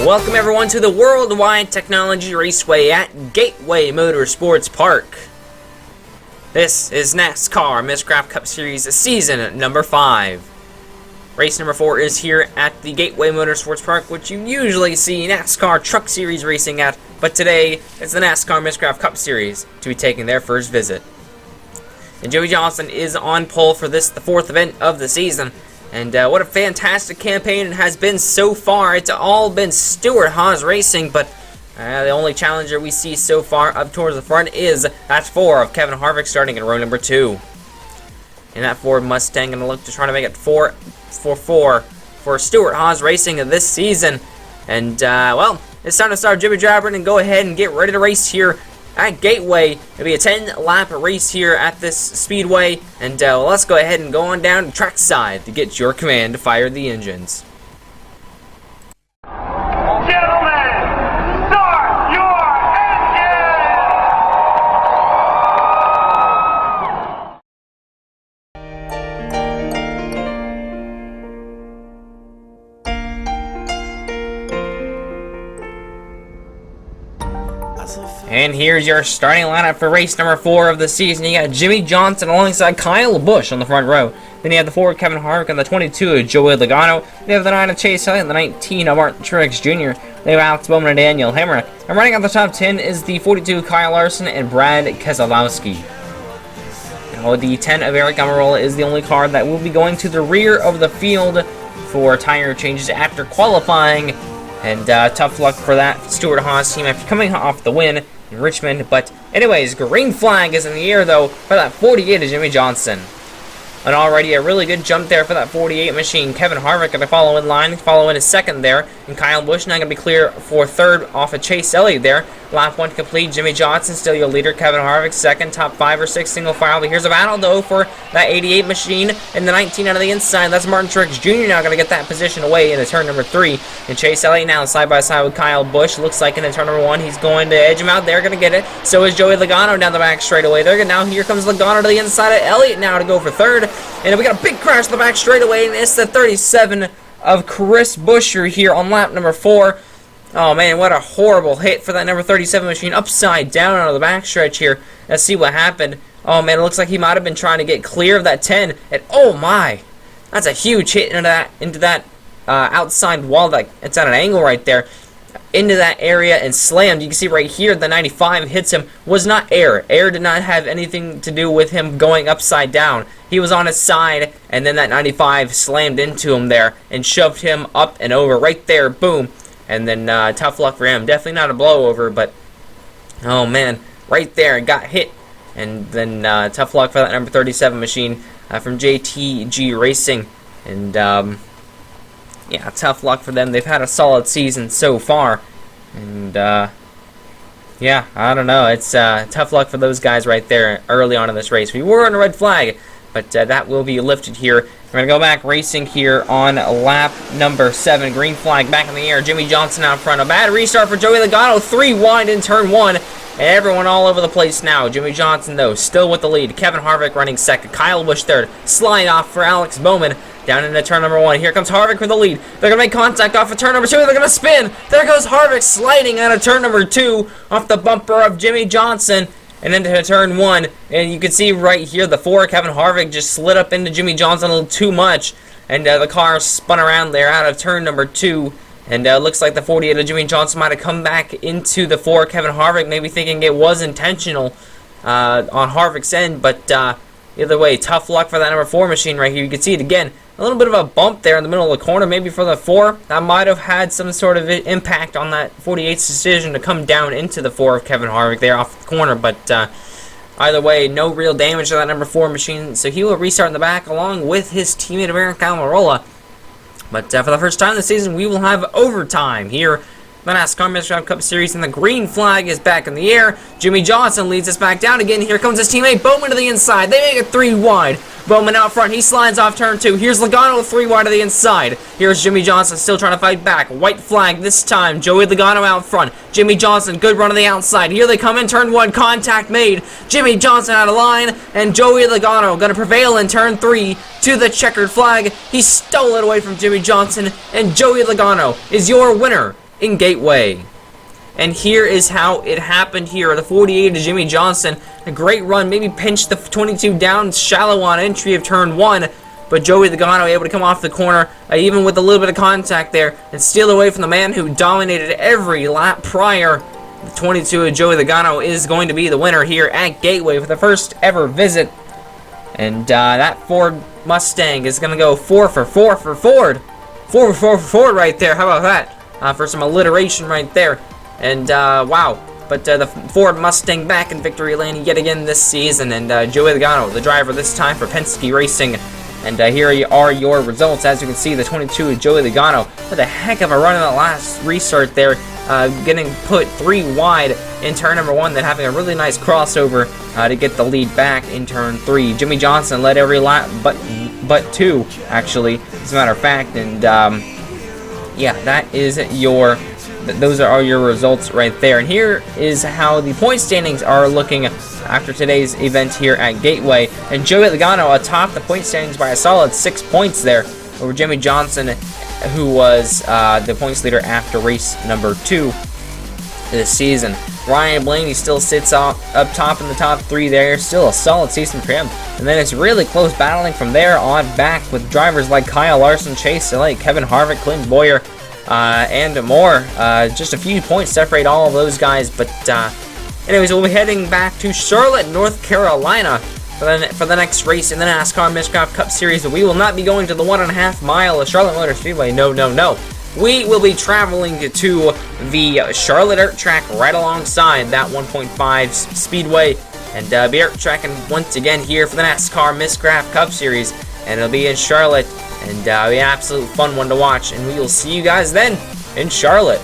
Welcome everyone to the Worldwide Technology Raceway at Gateway Motorsports Park. This is NASCAR Miscraft Cup Series season number 5. Race number 4 is here at the Gateway Motorsports Park, which you usually see NASCAR Truck Series racing at, but today it's the NASCAR Miscraft Cup Series to be taking their first visit. And Joey Johnson is on pole for this, the 4th event of the season. And what a fantastic campaign it has been so far. It's all been Stewart-Haas racing, but the only challenger we see so far up towards the front is that 4 of Kevin Harvick starting in row number 2. And that Ford Mustang going to look to try to make it 4-4 for Stewart-Haas racing this season. And, well, it's time to start jibber jabbering and go ahead and get ready to race here at Gateway. It'll be a 10-lap race here at this speedway, and let's go ahead and go on down to trackside to get your command to fire the engines. Gentlemen, start your engines! And here's your starting lineup for race number 4 of the season. You got Jimmy Johnson alongside Kyle Busch on the front row. Then you have the 4 of Kevin Harvick and the 22 of Joey Logano. Then you have the 9 of Chase Elliott and the 19 of Martin Truex Jr. Then you have Alex Bowman and Daniel Hemrick. And running out the top 10 is the 42 Kyle Larson and Brad Keselowski. Now the 10 of Eric Almirola is the only car that will be going to the rear of the field for tire changes after qualifying. And tough luck for that Stewart-Haas team after coming off the win in Richmond. But anyways, green flag is in the air though for that 48 of Jimmy Johnson. And already a really good jump there for that 48 machine. Kevin Harvick going to follow in line, follow in his second there. And Kyle Busch now going to be clear for third off of Chase Elliott there. Lap 1 complete. Jimmy Johnson still your leader. Kevin Harvick second. Top 5 or 6 single file. But here's a battle though for that 88 machine and the 19 out of the inside. That's Martin Truex Jr. now going to get that position away into turn number 3. And Chase Elliott now side by side with Kyle Busch. Looks like in turn number 1 he's going to edge him out there. Going to get it. So is Joey Logano down the back straightaway there. Now here comes Logano to the inside of Elliott now to go for third. And we got a big crash to the back straightaway, and it's the 37 of Chris Buescher here on lap number 4. Oh man, what a horrible hit for that number 37 machine, upside down on the backstretch here. Let's see what happened. Oh man, it looks like he might have been trying to get clear of that 10, and oh my, that's a huge hit into that outside wall. That it's at an angle right there, into that area and slammed. You can see right here the 95 hits him. Was not air. Air did not have anything to do with him going upside down. He was on his side, and then that 95 slammed into him there and shoved him up and over right there. Boom. And then tough luck for him. Definitely not a blowover, but oh man, right there got hit. And then tough luck for that number 37 machine from JTG Racing. And yeah, tough luck for them. They've had a solid season so far. And yeah, I don't know. It's tough luck for those guys right there early on in this race. We were on a red flag, but that will be lifted here. We're going to go back racing here on lap number 7. Green flag back in the air. Jimmy Johnson out front. A bad restart for Joey Logano. 3 wide in turn 1. And everyone all over the place now. Jimmy Johnson, though, still with the lead. Kevin Harvick running second. Kyle Busch third. Slide off for Alex Bowman. Down into turn number 1. Here comes Harvick for the lead. They're going to make contact off of turn number 2. They're going to spin. There goes Harvick sliding out of turn number 2 off the bumper of Jimmy Johnson and into turn 1. And you can see right here the 4, Kevin Harvick, just slid up into Jimmy Johnson a little too much. And the car spun around there out of turn number 2. And looks like the 48 of Jimmy Johnson might have come back into the 4, Kevin Harvick, maybe thinking it was intentional on Harvick's end. But either way, tough luck for that number 4 machine right here. You can see it again. A little bit of a bump there in the middle of the corner, maybe for the 4. That might have had some sort of impact on that 48's decision to come down into the 4 of Kevin Harvick there off the corner. But either way, no real damage to that number 4 machine. So he will restart in the back along with his teammate Eric Almirola. But for the first time this season, we will have overtime here. The NASCAR Miscraft Cup Series, and the green flag is back in the air. Jimmy Johnson leads us back down again. Here comes his teammate Bowman to the inside. They make it 3 wide. Bowman out front. He slides off turn 2. Here's Logano 3 wide to the inside. Here's Jimmy Johnson still trying to fight back. White flag this time. Joey Logano out front. Jimmy Johnson, good run to the outside. Here they come in turn 1. Contact made. Jimmy Johnson out of line, and Joey Logano going to prevail in turn 3 to the checkered flag. He stole it away from Jimmy Johnson, and Joey Logano is your winner in Gateway. And here is how it happened here. The 48 to Jimmy Johnson. A great run. Maybe pinched the 22 down shallow on entry of turn 1. But Joey Logano able to come off the corner, even with a little bit of contact there, and steal away from the man who dominated every lap prior. The 22 of Joey Logano is going to be the winner here at Gateway for the first ever visit. And that Ford Mustang is going to go 4 for 4 for Ford. 4 for 4 for Ford right there. How about that? For some alliteration right there. And wow. But the Ford Mustang back in victory lane yet again this season. And Joey Logano, the driver this time for Penske Racing. And here are your results. As you can see, the 22 Joey Logano with a heck of a run in the last restart there, getting put 3 wide in turn number 1, then having a really nice crossover to get the lead back in turn 3. Jimmy Johnson led every lap but 2, actually, as a matter of fact. And yeah, that is those are all your results right there. And here is how the point standings are looking after today's event here at Gateway. And Joey Logano atop the point standings by a solid 6 points there over Jimmy Johnson, who was the points leader after race number 2 this season. Ryan Blaney still sits up top in the top 3 there. Still a solid season for him. And then it's really close battling from there on back with drivers like Kyle Larson, Chase Elliott, Kevin Harvick, Clint Boyer, and more. Just a few points separate all of those guys. But anyways, we'll be heading back to Charlotte, North Carolina for the next race in the NASCAR Miscraft Cup Series. But we will not be going to the 1.5 mile of Charlotte Motor Speedway. No, no, no. We will be traveling to the Charlotte Dirt Track right alongside that 1.5 Speedway. And be dirt tracking once again here for the NASCAR Miscraft Cup Series. And it'll be in Charlotte. And it'll be an absolute fun one to watch. And we will see you guys then in Charlotte.